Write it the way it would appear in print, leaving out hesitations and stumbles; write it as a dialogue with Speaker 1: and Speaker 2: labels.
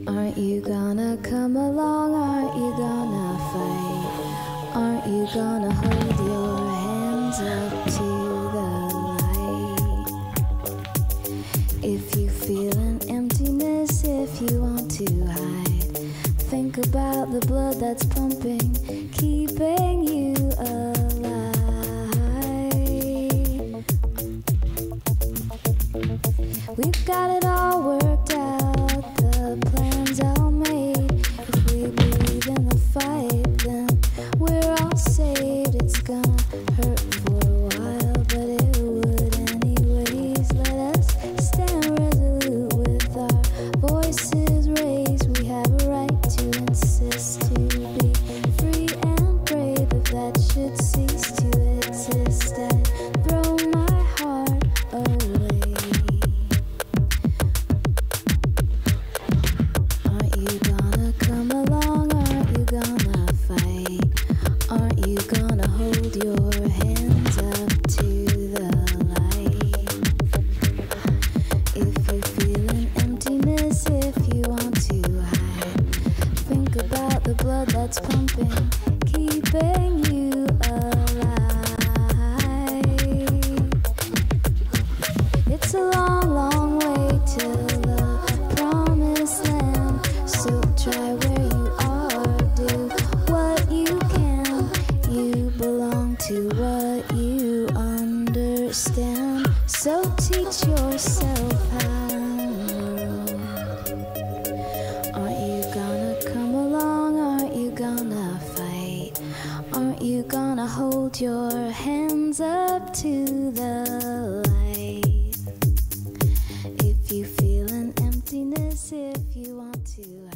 Speaker 1: Aren't you gonna come along? Aren't you gonna fight? Aren't you gonna hold your hands up to the light? If you feel an emptiness, if you want to hide, think about the blood that's pumping, keeping you alive. We've got it all worked out, the plans all made. If we believe in the fight, then we're all saved. It's gonna hurt for a while, but it would anyways. Let us stand resolute with our voices raised. We have a right to insist to be free and brave. If that should cease to exist, I'd throw my heart away. Aren't you gonna come along? Aren't you gonna fight? Aren't you gonna hold your hands up to the light? If you feel an emptiness, if you want to hide, think about the blood that's pumping, keeping you alive. It's a long, long way to the promised land, so try where you are, do what you can. You belong to what you understand, so teach yourself how. Aren't you gonna come along? Aren't you gonna fight? Aren't you gonna hold your hands up to the light? If you feel an emptiness, if you want to